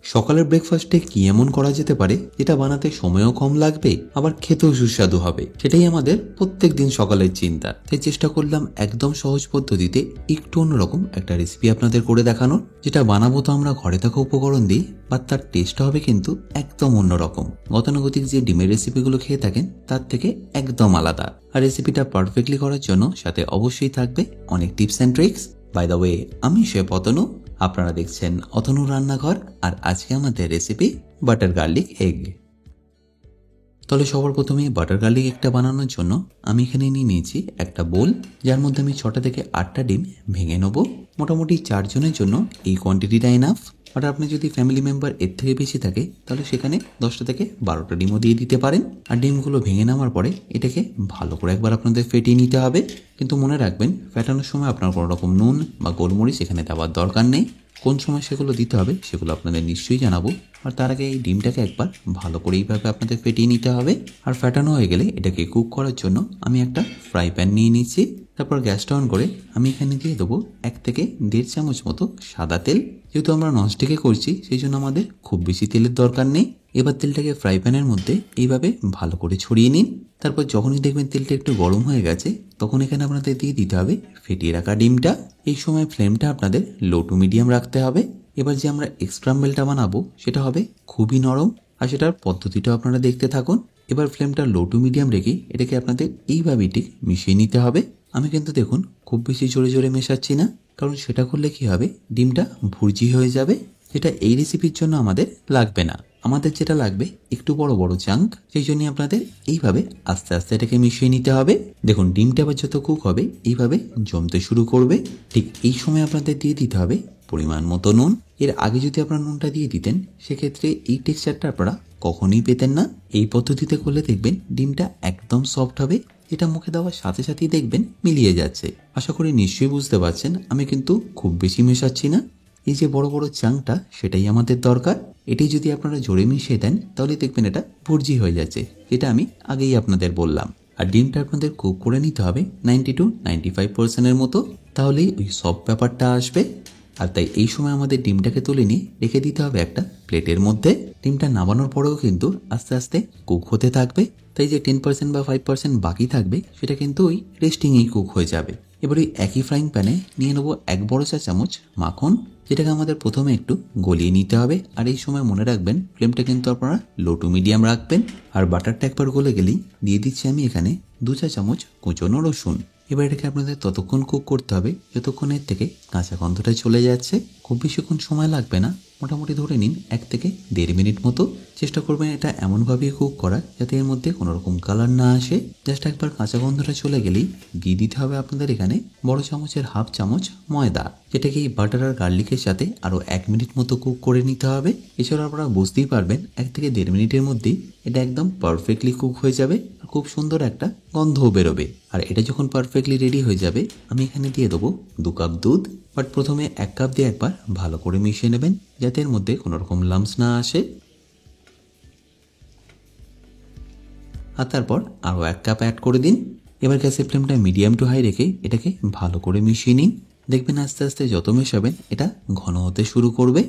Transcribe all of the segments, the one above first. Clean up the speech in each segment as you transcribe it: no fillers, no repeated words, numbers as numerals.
সকালের ব্রেকফাস্টে কি এমন করা যেতে পারে যেটা বানাতে সময়ও কম লাগবে আবার খেতেও সুস্বাদু হবে? সেটাই আমাদের প্রত্যেক দিন সকালের চিন্তা। তাই চেষ্টা করলাম একদম সহজ পদ্ধতিতে একটু অন্যরকম একটা রেসিপি আপনাদের করে দেখানোর, যেটা বানাবো তো আমরা ঘরে থাকা উপকরণ দিই, বাট তার টেস্টটা হবে কিন্তু একদম অন্যরকম। গতানুগতিক যে ডিমের রেসিপিগুলো খেয়ে থাকেন তার থেকে একদম আলাদা। আর রেসিপিটা পারফেক্টলি করার জন্য সাথে অবশ্যই থাকবে অনেক tips and tricks. By the way, আমি শেফ অতনু, আপনারা দেখছেন অতনু রান্নাঘর। আর আজকে আমাদের রেসিপি বাটার গার্লিক এগ। তাহলে সবার প্রথমে বাটার গার্লিক এগটা বানানোর জন্য আমি এখানে নিয়ে নিয়েছি একটা বোল, যার মধ্যে আমি 6টা থেকে 8টা ডিম ভেঙে নেবো। মোটামুটি 4 জনের জন্য এই কোয়ান্টিটিটা এনাফ। আর আপনি যদি ফ্যামিলি মেম্বার এর থেকে বেশি থাকে তাহলে সেখানে 10টা থেকে 12টা ডিমও দিয়ে দিতে পারেন। আর ডিমগুলো ভেঙে নেওয়ার পরে এটাকে ভালো করে একবার আপনাদের ফেটিয়ে নিতে হবে। কিন্তু মনে রাখবেন, ফেটানোর সময় আপনার কোনো রকম নুন বা গোলমরিচ এখানে দেওয়ার দরকার নেই। কোন সময় সেগুলো দিতে হবে সেগুলো আপনাদের নিশ্চয়ই জানাবো। আর তার আগে এই ডিমটাকে একবার ভালো করে এইভাবে আপনাদের ফেটিয়ে নিতে হবে। আর ফেটানো হয়ে গেলে এটাকে কুক করার জন্য আমি একটা ফ্রাই প্যান নিয়ে নিচ্ছি। তারপর গ্যাসটা অন করে আমি এখানে দিয়ে দেবো 1 থেকে 1.5 চামচ মতো সাদা তেল। যেহেতু আমরা ননস্টিকে করছি সেই জন্য আমাদের খুব বেশি তেলের দরকার নেই। এবার তেলটাকে ফ্রাই প্যানের মধ্যে এইভাবে ভালো করে ছড়িয়ে নিন। তারপর যখনই দেখবেন তেলটা একটু গরম হয়ে গেছে তখন এখানে আপনাদের দিয়ে দিতে হবে ফেটিয়ে রাখা ডিমটা। এই সময় ফ্লেমটা আপনাদের লো টু মিডিয়াম রাখতে হবে। এবার যে আমরা স্ক্রাম্বলটা বানাবো সেটা হবে খুবই নরম, আর সেটার পদ্ধতিটা আপনারা দেখতে থাকুন। এবার ফ্লেমটা লো টু মিডিয়াম রেখে এটাকে আপনাদের এইভাবেই ঠিক মিশিয়ে নিতে হবে। আমি কিন্তু দেখুন খুব বেশি জোরে জোরে মেশাচ্ছি না, কারণ সেটা করলে কি হবে, ডিমটা ভুর্জি হয়ে যাবে, যেটা এই রেসিপির জন্য আমাদের লাগবে না। আমাদের যেটা লাগবে একটু বড় বড় চাঙ্ক, সেই জন্য আপনাদের এইভাবে আস্তে আস্তে এটাকে মিশিয়ে নিতে হবে। দেখুন ডিমটা আবার যত কুক হবে এইভাবে জমতে শুরু করবে। ঠিক এই সময় আপনাদের দিয়ে দিতে হবে পরিমাণ মতো নুন। এর আগে যদি আপনারা নুনটা দিয়ে দিতেন সেক্ষেত্রে এই টেক্সচারটা আপনারা কখনোই পেতেন না। এই পদ্ধতিতে করলে দেখবেন ডিমটা একদম সফট হবে, এটা মুখে দেওয়ার সাথে সাথেই দেখবেন মিলিয়ে যাচ্ছে। আশা করি নিশ্চয়ই বুঝতে পারছেন আমি কিন্তু খুব বেশি মেশাচ্ছি না। এই যে বড় বড় চাংটা সেটাই আমাদের দরকার। এটাই যদি আপনারা জোরে মিশিয়ে দেন তাহলে দেখবেন এটা ভুর্জি হয়ে যাচ্ছে, যেটা আমি আগেই আপনাদের বললাম। আর ডিমটা আপনাদের কুক করে নিতে হবে 90 to 95% মতো, তাহলেই ওই সফট ব্যাপারটা আসবে। আর তাই এই সময় আমাদের ডিমটাকে তুলে নিয়ে রেখে দিতে হবে একটা প্লেটের মধ্যে। ডিমটা নামানোর পরেও কিন্তু আস্তে আস্তে কুক হতে থাকবে, তাই যে 10% বা 5% বাকি থাকবে সেটা কিন্তু ওই রেস্টিংয়েই কুক হয়ে যাবে। এবার ওই একই ফ্রাইং প্যানে নিয়ে নেবো 1 বড় চা চামচ মাখন, যেটাকে আমাদের প্রথমে একটু গলিয়ে নিতে হবে। আর এই সময় মনে রাখবেন ফ্লেমটা কিন্তু আপনারা লো টু মিডিয়াম রাখবেন। আর বাটারটা একবার গলে গেলেই দিয়ে দিচ্ছি আমি এখানে 2 চা চামচ কুচনো রসুন। এবার এটাকে আপনাদের ততক্ষণ কুক করতে হবে যতক্ষণ এর থেকে কাঁচা গন্ধটা চলে যাচ্ছে। খুব বেশিক্ষণ সময় লাগবে না, মোটামুটি ধরে নিন 1 থেকে 1.5 মিনিট মতো। চেষ্টা করবেন এটা এমনভাবেই কুক করা যাতে এর মধ্যে কোনো রকম কালার না আসে। জাস্ট একবার কাঁচা গন্ধটা চলে গেলেই দিয়ে দিতে হবে আপনাদের এখানে বড় চামচের 1/2 চামচ ময়দা, যেটাকে এই বাটার আর গার্লিকের সাথে আরও 1 মিনিট মতো কুক করে নিতে হবে। এছাড়া আপনারা বুঝতেই পারবেন 1 থেকে 1.5 মিনিটের মধ্যেই এটা একদম পারফেক্টলি কুক হয়ে যাবে, আর খুব সুন্দর একটা গন্ধও বেরোবে। আর এটা যখন পারফেক্টলি রেডি হয়ে যাবে আমি এখানে দিয়ে দেবো 2 কাপ দুধ। বাট প্রথমে 1 কাপ দিয়ে একবার ভালো করে মিশিয়ে নেবেন যাতে এর মধ্যে কোনো রকম লাম্পস না আসে। আর তারপর আরও 1 কাপ অ্যাড করে দিন। এবার গ্যাসের ফ্লেমটা মিডিয়াম টু হাই রেখে এটাকে ভালো করে মিশিয়ে নিন। দেখবেন আস্তে আস্তে যত মেশাবেন এটা ঘন হতে শুরু করবে।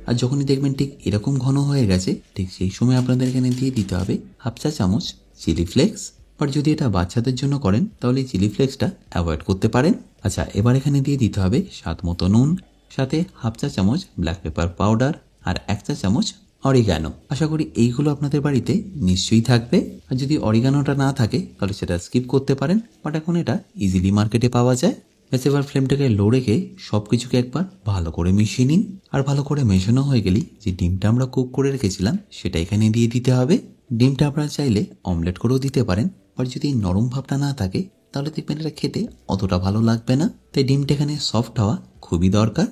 আর যখনই দেখবেন ঠিক এরকম ঘন হয়ে গেছে ঠিক সেই সময় আপনাদের এখানে দিয়ে দিতে হবে 1/2 চা চামচ চিলি ফ্লেক্স। বাট যদি এটা বাচ্চাদের জন্য করেন তাহলে এই চিলি ফ্লেক্সটা অ্যাভয়েড করতে পারেন। আচ্ছা, এবার এখানে দিয়ে দিতে হবে স্বাদ মতো নুন, সাথে 1/2 চা চামচ ব্ল্যাক পেপার পাউডার আর 1 চা চামচ অরিগানো। আশা করি এইগুলো আপনাদের বাড়িতে নিশ্চয়ই থাকবে। আর যদি অরিগানোটা না থাকে তাহলে সেটা স্কিপ করতে পারেন, বাট এখন এটা ইজিলি মার্কেটে পাওয়া যায়। ব্যাস এবার ফ্লেমটাকে লো রেখে সব কিছুকে একবার ভালো করে মিশিয়ে নিন। আর ভালো করে মেশানো হয়ে গেলেই যে ডিমটা আমরা কুক করে রেখেছিলাম সেটা এখানে দিয়ে দিতে হবে। ডিমটা আপনারা চাইলে অমলেট করেও দিতে পারেন, আর যদি নরম ভাবটা না থাকে তাহলে দেখবেন এটা খেতে অতটা ভালো লাগবে না। তাই ডিমটা এখানে সফট হওয়া খুবই দরকার।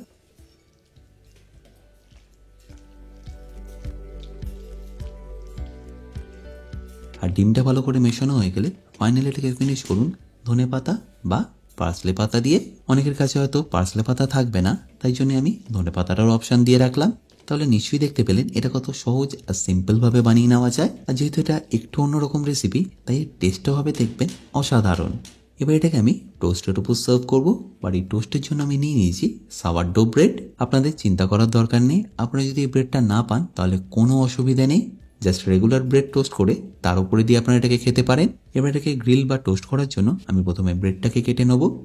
আর ডিমটা ভালো করে মেশানো হয়ে গেলে ফাইনালি এটাকে ফিনিশ করুন ধনেপাতা বা পার্সলে পাতা দিয়ে। অনেকের কাছে হয়তো পার্সলে পাতা থাকবে না, তাই জন্য আমি ধনেপাতাটার অপশান দিয়ে রাখলাম। তাহলে নিশ্চয়ই দেখতে পেলেন এটা কত সহজ আর সিম্পলভাবে বানিয়ে নেওয়া যায়। আর যেহেতু এটা একটু অন্যরকম রেসিপি তাই টেস্টও হবে দেখবেন অসাধারণ। এবার এটাকে আমি টোস্টের উপর সার্ভ করবো। আর এই টোস্টের জন্য আমি নিয়ে নিয়েছি সাওয়ারডো ব্রেড। আপনাদের চিন্তা করার দরকার নেই, আপনারা যদি এই ব্রেডটা না পান তাহলে কোনো অসুবিধা নেই। জাস্ট রেগুলার ব্রেড টোস্ট করে তার উপরে দিয়ে আপনারা এটাকে খেতে পারেন। এবার এটাকে গ্রিল বা টোস্ট করার জন্য আমি প্রথমে ব্রেডটাকে কেটে নেব।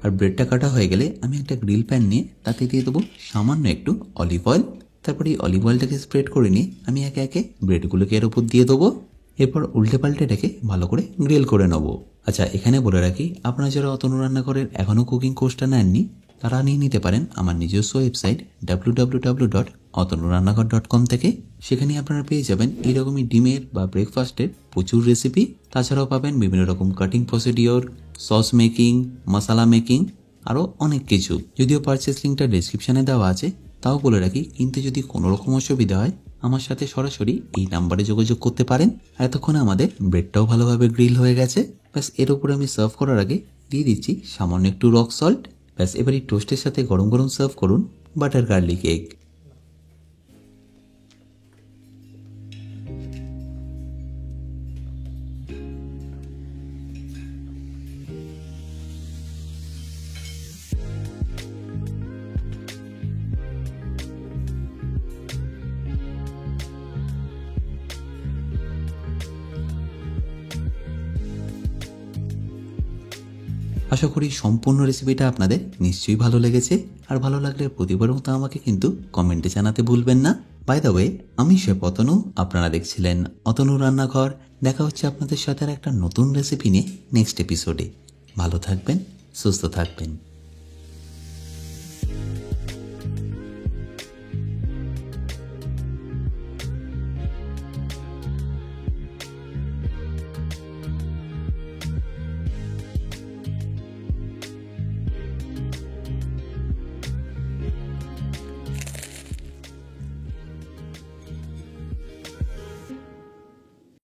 আর ব্রেডটা কাটা হয়ে গেলে আমি একটা গ্রিল প্যান নিয়ে তাতে দিয়ে দেবো সামান্য একটু অলিভ অয়েল। তারপরে এই অলিভ অয়েলটাকে স্প্রেড করে নিয়ে আমি একে একে ব্রেডগুলোকে এর উপর দিয়ে দেবো। এরপর উল্টে পাল্টে এটাকে ভালো করে গ্রিল করে নেবো। আচ্ছা, এখানে বলে রাখি, আপনারা যারা অতনু রান্নাঘরের এখনও কুকিং কোর্সটা নেননি তারা নিয়ে নিতে পারেন আমার নিজস্ব ওয়েবসাইট www.otonurannaghar.com থেকে। সেখানে আপনারা পেয়ে যাবেন এইরকমই ডিমের বা ব্রেকফাস্টের প্রচুর রেসিপি। তাছাড়াও পাবেন বিভিন্ন রকম কাটিং প্রসিডিওর, সস মেকিং, মশলা মেকিং, আরও অনেক কিছু। যদিও পারচেস লিঙ্কটা ডেসক্রিপশানে দেওয়া আছে, তাও বলে রাখি কিন্তু যদি কোনো রকম অসুবিধা হয় আমার সাথে সরাসরি এই নাম্বারে যোগাযোগ করতে পারেন। এতক্ষণে আমাদের ব্রেডটাও ভালোভাবে গ্রিল হয়ে গেছে। ব্যাস, এর উপরে আমি সার্ভ করার আগে দিয়ে দিচ্ছি সামান্য একটু রক সল্ট। ব্যাস, এবার এই টোস্টের সাথে গরম গরম সার্ভ করুন বাটার গার্লিক এগ। আশা করি সম্পূর্ণ রেসিপিটা আপনাদের নিশ্চয়ই ভালো লেগেছে। আর ভালো লাগলে প্রতিবারের মতো আমাকে কিন্তু কমেন্টে জানাতে ভুলবেন না। বাই দ্য ওয়ে, আমি শেফ অতনু, আপনারা দেখছিলেন অতনু রান্নাঘর। দেখা হচ্ছে আপনাদের সাথে আর একটা নতুন রেসিপি নিয়ে নেক্সট এপিসোডে। ভালো থাকবেন, সুস্থ থাকবেন।